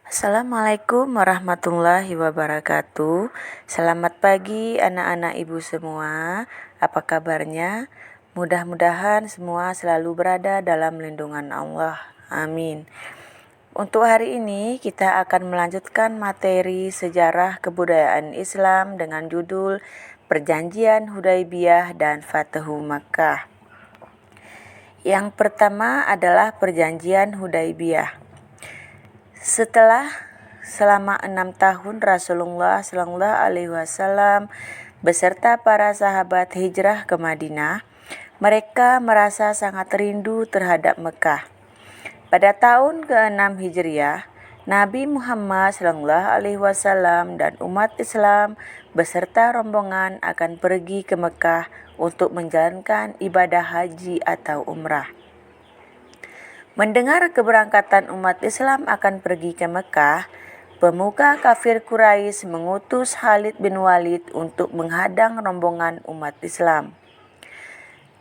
Assalamualaikum warahmatullahi wabarakatuh. Selamat pagi anak-anak ibu semua. Apa kabarnya? Mudah-mudahan semua selalu berada dalam lindungan Allah. Amin. Untuk hari ini kita akan melanjutkan materi sejarah kebudayaan Islam dengan judul Perjanjian Hudaybiyah dan Fathu Makkah. Yang pertama adalah Perjanjian Hudaybiyah. Setelah selama 6 tahun Rasulullah SAW beserta para sahabat hijrah ke Madinah, mereka merasa sangat rindu terhadap Mekah. Pada tahun ke-6 Hijriah, Nabi Muhammad SAW dan umat Islam beserta rombongan akan pergi ke Mekah untuk menjalankan ibadah haji atau umrah. Mendengar keberangkatan umat Islam akan pergi ke Mekah, pemuka kafir Quraisy mengutus Khalid bin Walid untuk menghadang rombongan umat Islam.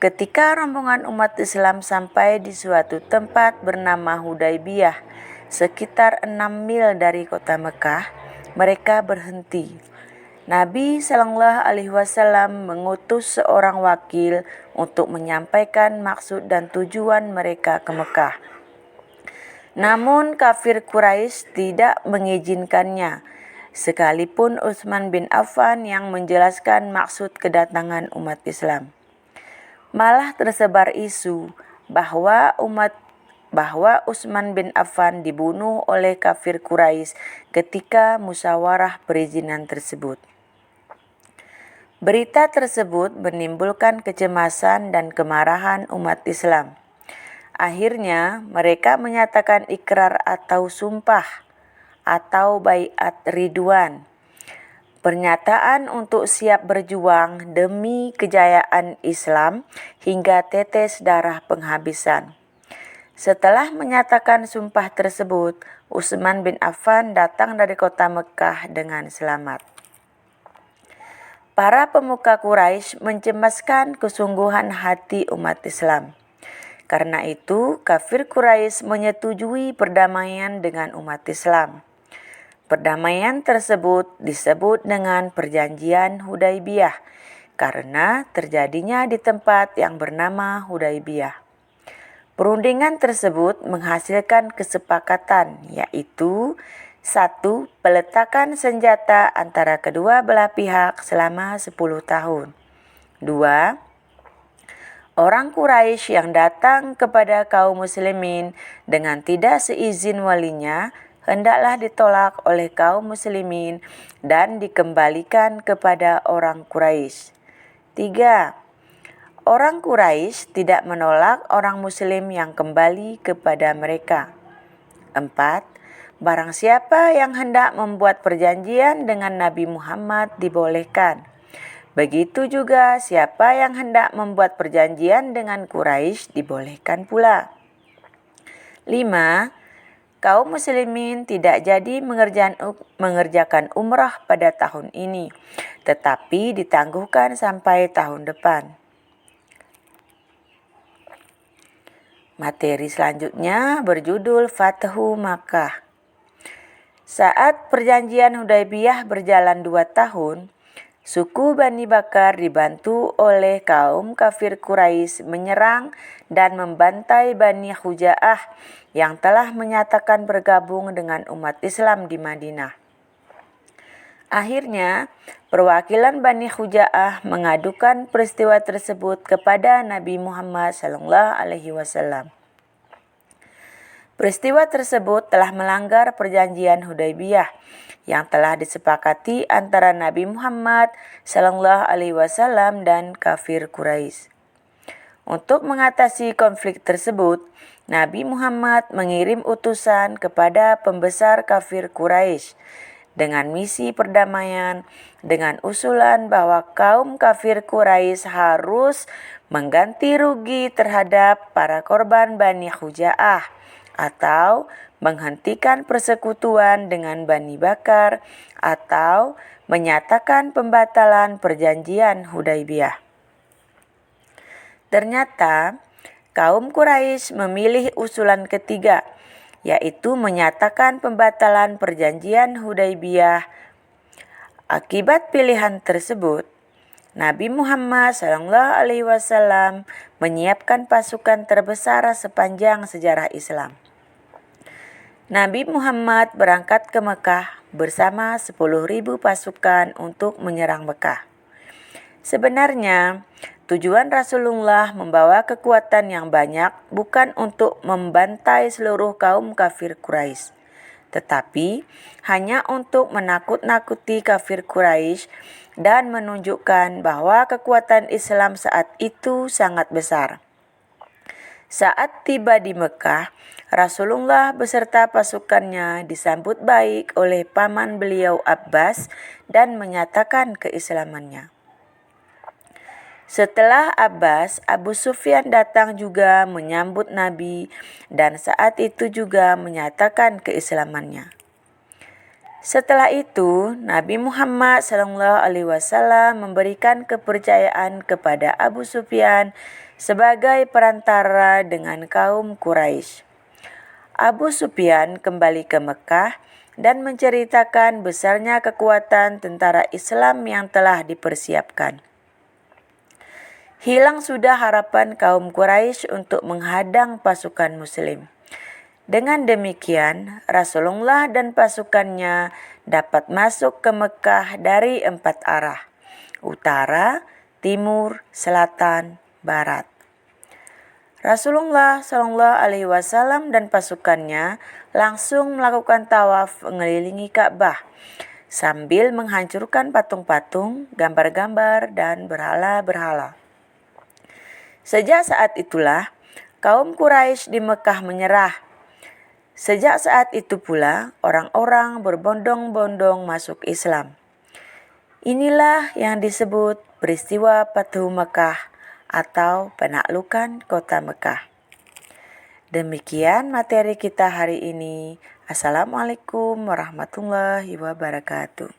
Ketika rombongan umat Islam sampai di suatu tempat bernama Hudaybiyah, sekitar 6 mil dari kota Mekah, mereka berhenti. Nabi SAW mengutus seorang wakil untuk menyampaikan maksud dan tujuan mereka ke Mekah. Namun kafir Quraisy tidak mengizinkannya, sekalipun Utsman bin Affan yang menjelaskan maksud kedatangan umat Islam. Malah tersebar isu bahwa Utsman bin Affan dibunuh oleh kafir Quraisy ketika musyawarah perizinan tersebut. Berita tersebut menimbulkan kecemasan dan kemarahan umat Islam. Akhirnya mereka menyatakan ikrar atau sumpah atau baiat ridwan, pernyataan untuk siap berjuang demi kejayaan Islam hingga tetes darah penghabisan. Setelah menyatakan sumpah tersebut, Utsman bin Affan datang dari kota Mekah dengan selamat. Para pemuka Quraisy mencemaskan kesungguhan hati umat Islam. Karena itu, kafir Quraisy menyetujui perdamaian dengan umat Islam. Perdamaian tersebut disebut dengan Perjanjian Hudaybiyah karena terjadinya di tempat yang bernama Hudaybiyah. Perundingan tersebut menghasilkan kesepakatan, yaitu 1. Peletakan senjata antara kedua belah pihak selama 10 tahun. 2. Orang Quraisy yang datang kepada kaum muslimin dengan tidak seizin walinya hendaklah ditolak oleh kaum muslimin dan dikembalikan kepada orang Quraisy. 3. Orang Quraisy tidak menolak orang muslim yang kembali kepada mereka. 4. Barang siapa yang hendak membuat perjanjian dengan Nabi Muhammad dibolehkan. Begitu juga siapa yang hendak membuat perjanjian dengan Quraisy dibolehkan pula. 5. Kaum muslimin tidak jadi mengerjakan umrah pada tahun ini, tetapi ditangguhkan sampai tahun depan. Materi selanjutnya berjudul Fathu Makkah. Saat perjanjian Hudaybiyah berjalan 2 tahun, suku Bani Bakar dibantu oleh kaum kafir Quraisy menyerang dan membantai Bani Khuza'ah yang telah menyatakan bergabung dengan umat Islam di Madinah. Akhirnya, perwakilan Bani Khuza'ah mengadukan peristiwa tersebut kepada Nabi Muhammad SAW. Peristiwa tersebut telah melanggar perjanjian Hudaybiyah yang telah disepakati antara Nabi Muhammad SAW dan kafir Quraisy. Untuk mengatasi konflik tersebut, Nabi Muhammad mengirim utusan kepada pembesar kafir Quraisy dengan misi perdamaian dengan usulan bahwa kaum kafir Quraisy harus mengganti rugi terhadap para korban Bani Khuza'ah atau menghentikan persekutuan dengan Bani Bakar atau menyatakan pembatalan perjanjian Hudaybiyah. Ternyata kaum Quraisy memilih usulan ketiga, yaitu menyatakan pembatalan perjanjian Hudaybiyah. Akibat pilihan tersebut, Nabi Muhammad SAW menyiapkan pasukan terbesar sepanjang sejarah Islam. Nabi Muhammad berangkat ke Mekah bersama 10.000 pasukan untuk menyerang Mekah. Sebenarnya, tujuan Rasulullah membawa kekuatan yang banyak bukan untuk membantai seluruh kaum kafir Quraisy, tetapi hanya untuk menakut-nakuti kafir Quraisy dan menunjukkan bahwa kekuatan Islam saat itu sangat besar. Saat tiba di Mekah, Rasulullah beserta pasukannya disambut baik oleh paman beliau Abbas dan menyatakan keislamannya. Setelah Abbas, Abu Sufyan datang juga menyambut Nabi dan saat itu juga menyatakan keislamannya. Setelah itu, Nabi Muhammad SAW memberikan kepercayaan kepada Abu Sufyan sebagai perantara dengan kaum Quraisy. Abu Sufyan kembali ke Mekah dan menceritakan besarnya kekuatan tentara Islam yang telah dipersiapkan. Hilang sudah harapan kaum Quraisy untuk menghadang pasukan Muslim. Dengan demikian, Rasulullah dan pasukannya dapat masuk ke Mekah dari 4 arah: utara, timur, selatan, barat. Rasulullah SAW dan pasukannya langsung melakukan tawaf mengelilingi Ka'bah sambil menghancurkan patung-patung, gambar-gambar, dan berhala-berhala. Sejak saat itulah, kaum Quraisy di Mekah menyerah. Sejak saat itu pula, orang-orang berbondong-bondong masuk Islam. Inilah yang disebut peristiwa Fathu Mekah atau penaklukan kota Mekah. Demikian materi kita hari ini. Assalamualaikum warahmatullahi wabarakatuh.